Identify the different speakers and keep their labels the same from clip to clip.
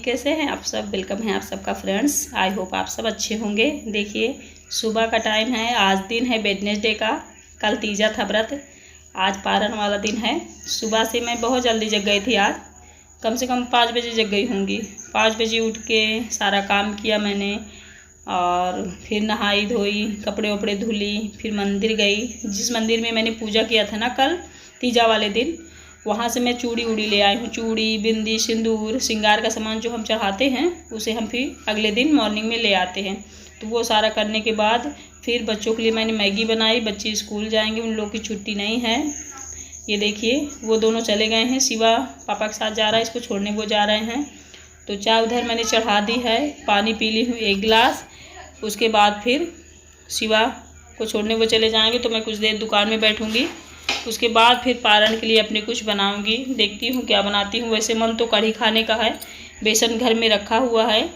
Speaker 1: कैसे हैं आप सब। वेलकम है आप सबका फ्रेंड्स। आई होप आप सब अच्छे होंगे। देखिए सुबह का टाइम है। आज दिन है वेडनेसडे का। कल तीजा था व्रत, आज पारण वाला दिन है। सुबह से मैं बहुत जल्दी जग गई थी। आज कम से कम 5 बजे जग गई होंगी। 5 बजे उठ के सारा काम किया मैंने और फिर नहाई धोई, कपड़े वपड़े धुली, फिर मंदिर गई। जिस मंदिर में मैंने पूजा किया था ना कल तीजा वाले दिन, वहाँ से मैं चूड़ी उड़ी ले आई हूँ। चूड़ी, बिंदी, सिंदूर, श्रृंगार का सामान जो हम चढ़ाते हैं उसे हम फिर अगले दिन मॉर्निंग में ले आते हैं। तो वो सारा करने के बाद फिर बच्चों के लिए मैंने मैगी बनाई। बच्चे स्कूल जाएंगे, उन लोग की छुट्टी नहीं है। ये देखिए वो दोनों चले गए हैं। शिवा पापा के साथ जा रहा है, इसको छोड़ने वो जा रहे हैं। तो चाय उधर मैंने चढ़ा दी है, पानी पी ली हूँ 1 गिलास। उसके बाद फिर शिवा को छोड़ने वो चले जाएंगे तो मैं कुछ देर दुकान में बैठूँगी। उसके बाद फिर पारण के लिए अपने कुछ बनाऊंगी। देखती हूँ क्या बनाती हूँ। वैसे मन तो कढ़ी खाने का है, बेसन घर में रखा हुआ है।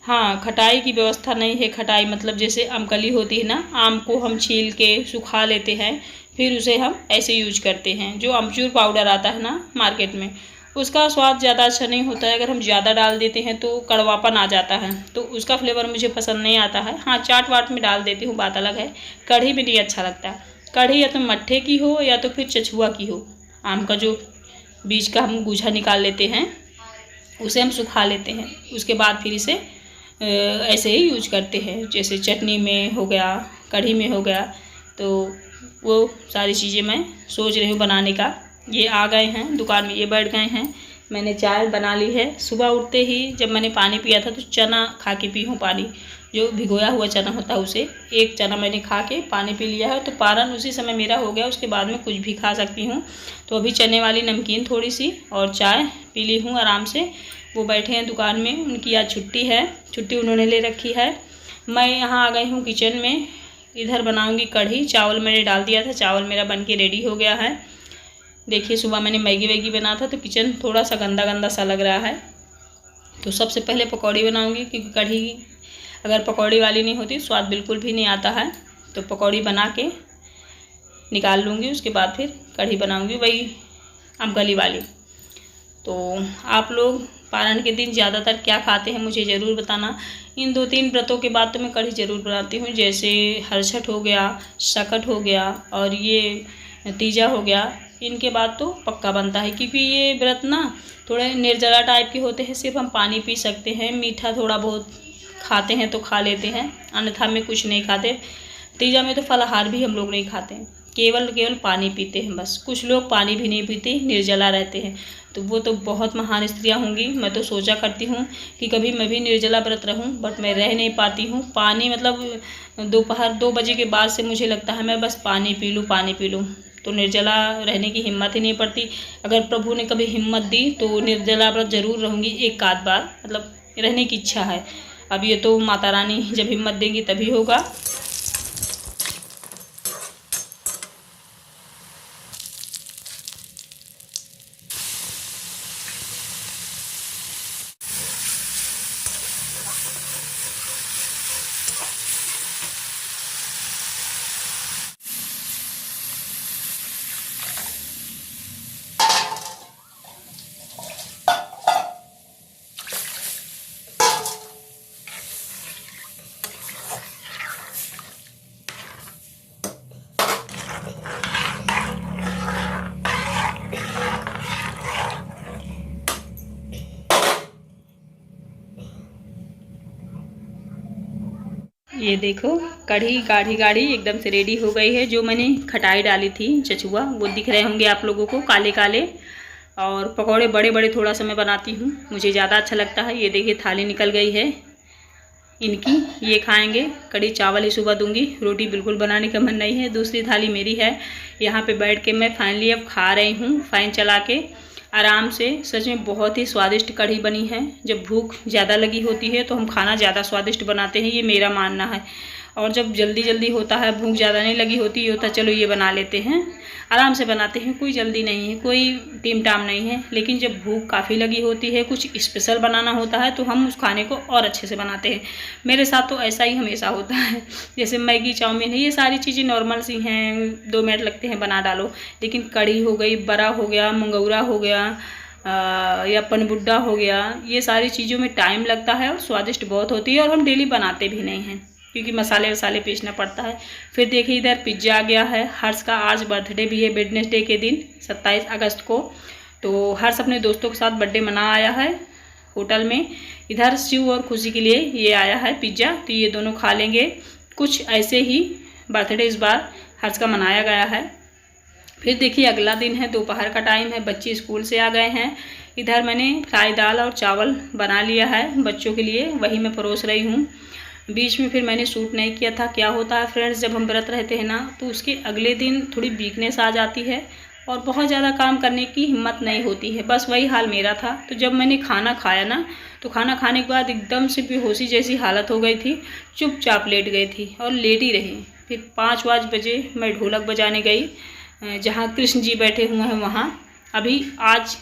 Speaker 1: हाँ, खटाई की व्यवस्था नहीं है। खटाई मतलब जैसे अमकली होती है ना, आम को हम छील के सुखा लेते हैं, फिर उसे हम ऐसे यूज करते हैं। जो अमचूर पाउडर आता है ना मार्केट में, उसका स्वाद ज़्यादा अच्छा नहीं होता है। अगर हम ज़्यादा डाल देते हैं तो कड़वापन आ जाता है, तो उसका फ्लेवर मुझे पसंद नहीं आता है। हाँ, चाट वाट में डाल देती हूँ, बात अलग है। कढ़ी में नहीं अच्छा लगता। कढ़ी या तो मट्ठे की हो या तो फिर चछुआ की हो। आम का जो बीज का हम गूझा निकाल लेते हैं, उसे हम सुखा लेते हैं। उसके बाद फिर इसे ऐसे ही यूज करते हैं। जैसे चटनी में हो गया, कढ़ी में हो गया। तो वो सारी चीज़ें मैं सोच रही हूँ बनाने का। ये आ गए हैं दुकान में, ये बैठ गए हैं। मैंने चाय बना ली है। सुबह उठते ही जब मैंने पानी पिया था तो चना खा के पी हूँ। पानी जो भिगोया हुआ चना होता है उसे 1 चना मैंने खा के पानी पी लिया है। तो पारण उसी समय मेरा हो गया। उसके बाद में कुछ भी खा सकती हूँ। तो अभी चने वाली नमकीन थोड़ी सी और चाय पी ली हूँ आराम से। वो बैठे हैं दुकान में, उनकी आज छुट्टी है, छुट्टी उन्होंने ले रखी है। मैं यहाँ आ गई हूँ किचन में। इधर बनाऊँगी कढ़ी। चावल मैंने डाल दिया था, चावल मेरा बन के रेडी हो गया है। देखिए सुबह मैंने मैगी वैगी बना था तो किचन थोड़ा सा गंदा गंदा सा लग रहा है। तो सबसे पहले पकौड़ी बनाऊँगी, क्योंकि कढ़ी अगर पकौड़ी वाली नहीं होती स्वाद बिल्कुल भी नहीं आता है। तो पकौड़ी बना के निकाल लूँगी। उसके बाद फिर कढ़ी बनाऊँगी, वही अमकली वाली। तो आप लोग पारण के दिन ज़्यादातर क्या खाते हैं मुझे ज़रूर बताना। इन 2-3 व्रतों के बाद तो मैं कढ़ी ज़रूर बनाती हूँ। जैसे हरछठ हो गया, सकट हो गया और ये तीजा हो गया। इनके बाद तो पक्का बनता है, क्योंकि ये व्रत ना थोड़े निर्जला टाइप के होते हैं। सिर्फ हम पानी पी सकते हैं, मीठा थोड़ा बहुत खाते हैं तो खा लेते हैं, अन्यथा में कुछ नहीं खाते। तीजा में तो फलाहार भी हम लोग नहीं खाते हैं, केवल पानी पीते हैं बस। कुछ लोग पानी भी नहीं पीते, निर्जला रहते हैं। तो वो तो बहुत महान स्त्रियां होंगी। मैं तो सोचा करती हूँ कि कभी मैं भी निर्जला व्रत रहूँ, बट मैं रह नहीं पाती हूँ। पानी मतलब दोपहर 2 बजे के बाद से मुझे लगता है मैं बस पानी पी लूँ, पानी पी लूँ। तो निर्जला रहने की हिम्मत ही नहीं पड़ती। अगर प्रभु ने कभी हिम्मत दी तो निर्जला व्रत जरूर रहूँगी 1 आध बार, मतलब रहने की इच्छा है। अब ये तो माता रानी जब हिम्मत देंगी तभी होगा। ये देखो कढ़ी गाढ़ी गाढ़ी एकदम से रेडी हो गई है। जो मैंने खटाई डाली थी चचुआ, वो दिख रहे होंगे आप लोगों को काले काले। और पकौड़े बड़े बड़े थोड़ा सा मैं बनाती हूँ, मुझे ज़्यादा अच्छा लगता है। ये देखिए थाली निकल गई है इनकी, ये खाएंगे। कढ़ी चावल ही सुबह दूंगी, रोटी बिल्कुल बनाने का मन नहीं है। दूसरी थाली मेरी है। यहाँ पे बैठ के मैं फाइनली अब खा रही हूँ, फ़ैन चला के आराम से। सच में बहुत ही स्वादिष्ट कढ़ी बनी है। जब भूख ज़्यादा लगी होती है तो हम खाना ज़्यादा स्वादिष्ट बनाते हैं, ये मेरा मानना है। और जब जल्दी जल्दी होता है, भूख ज़्यादा नहीं लगी होती, ये होता चलो ये बना लेते हैं, आराम से बनाते हैं, कोई जल्दी नहीं है, कोई टीम टाम नहीं है। लेकिन जब भूख काफ़ी लगी होती है, कुछ स्पेशल बनाना होता है, तो हम उस खाने को और अच्छे से बनाते हैं। मेरे साथ तो ऐसा ही हमेशा होता है। जैसे मैगी, चाउमीन है, ये सारी चीज़ें नॉर्मल सी हैं, 2 मिनट लगते हैं बना डालो। लेकिन कढ़ी हो गई, बड़ा हो गया, मंगौरा हो गया या पनबुड्डा हो गया, ये सारी चीज़ों में टाइम लगता है और स्वादिष्ट बहुत होती है और हम डेली बनाते भी नहीं हैं क्योंकि मसाले वसाले पीसना पड़ता है। फिर देखिए इधर पिज्ज़ा आ गया है। हर्ष का आज बर्थडे भी है वेडनेसडे के दिन 27 अगस्त को। तो हर्ष अपने दोस्तों के साथ बर्थडे मना आया है होटल में। इधर शिव और खुशी के लिए ये आया है पिज्ज़ा, तो ये दोनों खा लेंगे। कुछ ऐसे ही बर्थडे इस बार हर्ष का मनाया गया है। फिर देखिए अगला दिन है, दोपहर का टाइम है, बच्चे स्कूल से आ गए हैं। इधर मैंने फ्राई दाल और चावल बना लिया है बच्चों के लिए, वही मैं परोस रही हूँ। बीच में फिर मैंने शूट नहीं किया था। क्या होता है फ्रेंड्स, जब हम व्रत रहते हैं ना तो उसके अगले दिन थोड़ी वीकनेस आ जाती है और बहुत ज़्यादा काम करने की हिम्मत नहीं होती है। बस वही हाल मेरा था। तो जब मैंने खाना खाया ना तो खाना खाने के बाद एकदम से बेहोशी जैसी हालत हो गई थी, चुपचाप लेट गई थी और लेट ही रही। फिर 5 बजे मैं ढोलक बजाने गई जहाँ कृष्ण जी बैठे हुए हैं वहाँ। अभी आज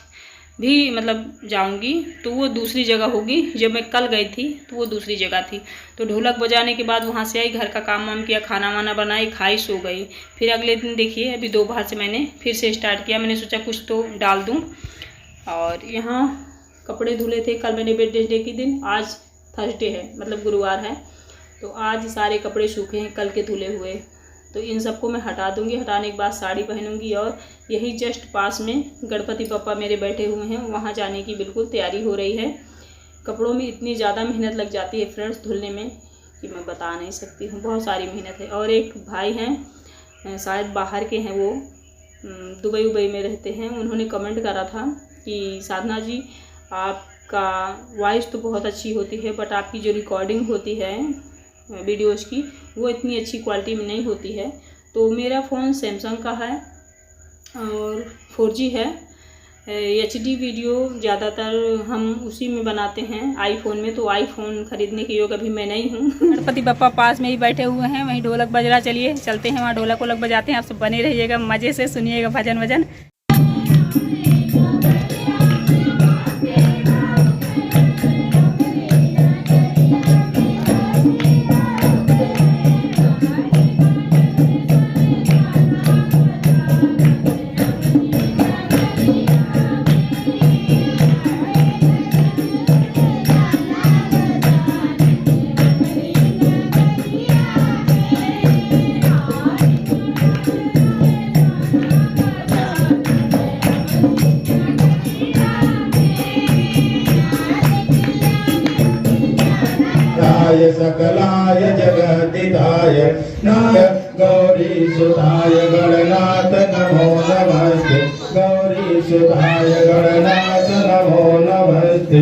Speaker 1: भी मतलब जाऊंगी तो वो दूसरी जगह होगी, जब मैं कल गई थी तो वो दूसरी जगह थी। तो ढोलक बजाने के बाद वहाँ से आई, घर का काम वाम किया, खाना वाना बनाई, खाई, सो गई। फिर अगले दिन देखिए अभी दोपहर से मैंने फिर से स्टार्ट किया। मैंने सोचा कुछ तो डाल दूँ। और यहाँ कपड़े धुले थे कल मैंने वेडनेसडे के दिन, आज थर्सडे है मतलब गुरुवार है, तो आज सारे कपड़े सूखे हैं कल के धुले हुए। तो इन सबको मैं हटा दूंगी। हटाने के बाद साड़ी पहनूंगी और यही जस्ट पास में गणपति बप्पा मेरे बैठे हुए हैं, वहाँ जाने की बिल्कुल तैयारी हो रही है। कपड़ों में इतनी ज़्यादा मेहनत लग जाती है फ्रेंड्स धुलने में कि मैं बता नहीं सकती हूँ, बहुत सारी मेहनत है। और एक भाई हैं शायद बाहर के हैं, वो दुबई में रहते हैं, उन्होंने कमेंट करा था कि साधना जी आपका वॉइस तो बहुत अच्छी होती है बट आपकी जो रिकॉर्डिंग होती है वीडियोज़ की वो इतनी अच्छी क्वालिटी में नहीं होती है। तो मेरा फ़ोन सैमसंग का है और 4G है। HD वीडियो ज़्यादातर हम उसी में बनाते हैं आईफोन में, तो आईफोन ख़रीदने के योग अभी मैं नहीं हूँ। गणपति बप्पा पास में ही बैठे हुए हैं, वहीं ढोलक बज रहा। चलिए चलते हैं वहाँ ढोलक वोलक बजाते हैं। आप सब बने रहिएगा, मज़े से सुनिएगा भजन वजन।
Speaker 2: सकलाय जगदिताय नाय गौरी सुताय गणनाथ नमो नमस्ते। गौरी सुताय गणनाथ नमो नमस्ते।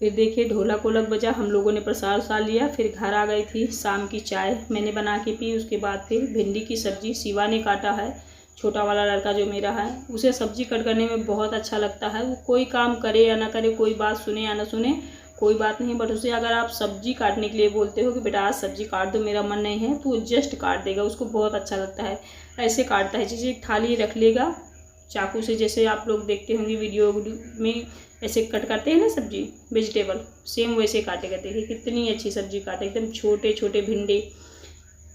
Speaker 1: फिर देखिए ढोलक वोलक बजा, हम लोगों ने प्रसाद वसाद लिया, फिर घर आ गई थी। शाम की चाय मैंने बना के पी। उसके बाद फिर भिंडी की सब्जी शिवा ने काटा है, छोटा वाला लड़का जो मेरा है, उसे सब्जी कट करने में बहुत अच्छा लगता है। वो कोई काम करे या ना करे, कोई बात सुने या ना सुने, कोई बात नहीं, बट उसे अगर आप सब्जी काटने के लिए बोलते हो कि बेटा आज सब्जी काट दो, मेरा मन नहीं है, तो वो जस्ट काट देगा। उसको बहुत अच्छा लगता है, ऐसे काटता है। जैसे एक थाली रख लेगा चाकू से, जैसे आप लोग देखते होंगे वीडियो में ऐसे कट करते हैं ना सब्जी वेजिटेबल, सेम वैसे काटेगा। देखिए कितनी अच्छी सब्जी काटे, एकदम छोटे छोटे भिंडी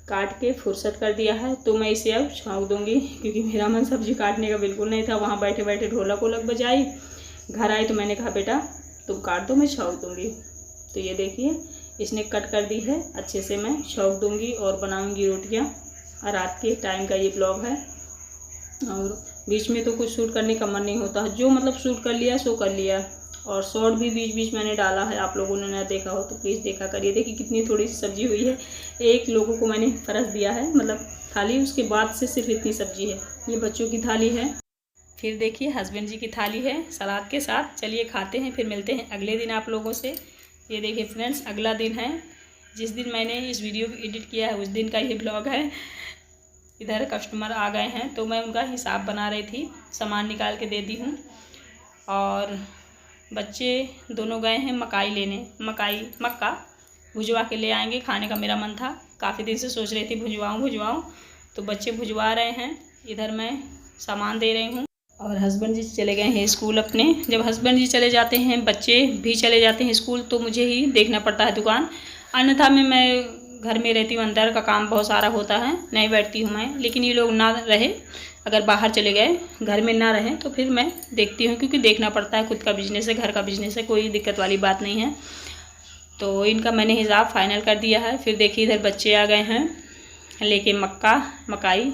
Speaker 1: काट के फुर्सत कर दिया है। तो मैं इसे अब छौंक दूंगी क्योंकि मेरा मन सब्जी काटने का बिल्कुल नहीं था। वहाँ बैठे बैठे ढोलक वोलक बजाई, घर आई तो मैंने कहा बेटा तुम काट दो, मैं छौंक दूंगी। तो ये देखिए इसने कट कर दी है, अच्छे से मैं छौंक दूंगी और बनाऊंगी रोटियां। रात के टाइम का ये ब्लॉग है और बीच में तो कुछ शूट करने का मन नहीं होता, जो मतलब शूट कर लिया सो कर लिया। और शॉर्ट भी बीच बीच मैंने डाला है, आप लोगों ने ना देखा हो तो प्लीज़ देखा करिए। देखिए कितनी थोड़ी सी सब्जी हुई है, एक लोगों को मैंने परस दिया है मतलब थाली, उसके बाद से सिर्फ इतनी सब्जी है। ये बच्चों की थाली है। फिर देखिए हस्बैंड जी की थाली है सलाद के साथ। चलिए खाते हैं, फिर मिलते हैं अगले दिन आप लोगों से। ये देखिए फ्रेंड्स अगला दिन है, जिस दिन मैंने इस वीडियो को एडिट किया है उस दिन का ये ब्लॉग है। इधर कस्टमर आ गए हैं तो मैं उनका हिसाब बना रही थी, सामान निकाल के दे दी हूँ। और बच्चे दोनों गए हैं मकाई लेने, मक्का भुजवा के ले आएंगे। खाने का मेरा मन था, काफ़ी दिन से सोच रही थी भुजवाऊँ, तो बच्चे भुजवा रहे हैं। इधर मैं सामान दे रही हूँ। और हस्बैंड जी चले गए हैं स्कूल अपने। जब हस्बैंड जी चले जाते हैं, बच्चे भी चले जाते हैं स्कूल, तो मुझे ही देखना पड़ता है दुकान। अन्यथा मैं घर में रहती हूँ, अंदर का काम बहुत सारा होता है, नहीं बैठती हूँ मैं। लेकिन ये लोग ना रहे, अगर बाहर चले गए, घर में ना रहें तो फिर मैं देखती हूँ, क्योंकि देखना पड़ता है, खुद का बिजनेस है, घर का बिजनेस है, कोई दिक्कत वाली बात नहीं है। तो इनका मैंने हिसाब फाइनल कर दिया है। फिर देखिए इधर बच्चे आ गए हैं लेके मकाई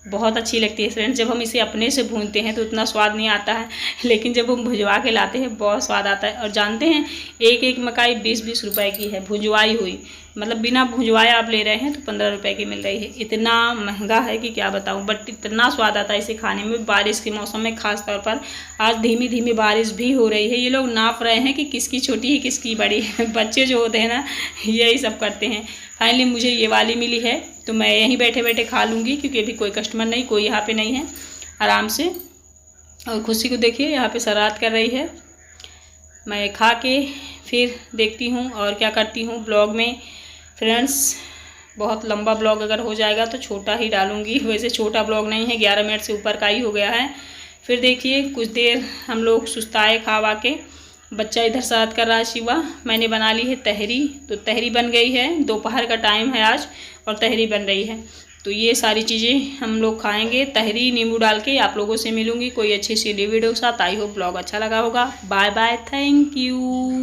Speaker 1: बहुत अच्छी लगती है फ्रेंड्स। जब हम इसे अपने से भूनते हैं तो उतना स्वाद नहीं आता है, लेकिन जब हम भुजवा के लाते हैं बहुत स्वाद आता है। और जानते हैं एक मकाई 20-20 रुपए की है, भुजवाई हुई, मतलब बिना भुजवाए आप ले रहे हैं तो 15 रुपए की मिल रही है। इतना महंगा है कि क्या बताऊं, बट इतना स्वाद आता है इसे खाने में। बारिश के मौसम में खास तौर पर, आज धीमी धीमी बारिश भी हो रही है। ये लोग नाप रहे हैं कि किसकी छोटी है किसकी बड़ी है। बच्चे जो होते हैं ना, यही सब करते हैं। फाइनली मुझे ये वाली मिली है तो मैं यहीं बैठे बैठे खा लूँगी, क्योंकि अभी कोई कस्टमर नहीं, कोई यहाँ पे नहीं है, आराम से। और खुशी को देखिए यहाँ पे शरारत कर रही है। मैं खा के फिर देखती हूँ और क्या करती हूँ ब्लॉग में फ्रेंड्स। बहुत लंबा ब्लॉग अगर हो जाएगा तो छोटा ही डालूँगी, वैसे छोटा ब्लॉग नहीं है, 11 मिनट से ऊपर का ही हो गया है। फिर देखिए कुछ देर हम लोग सुस्ताए खा वा के, बच्चा इधर शरारत कर रहा है शिवा। मैंने बना ली है तहरी, तो तहरी बन गई है, दोपहर का टाइम है आज और तहरी बन रही है। तो ये सारी चीज़ें हम लोग खाएंगे, तहरी नींबू डाल के। आप लोगों से मिलूंगी कोई अच्छी सी वीडियो के साथ। आई होप ब्लॉग अच्छा लगा होगा। Bye bye, thank you.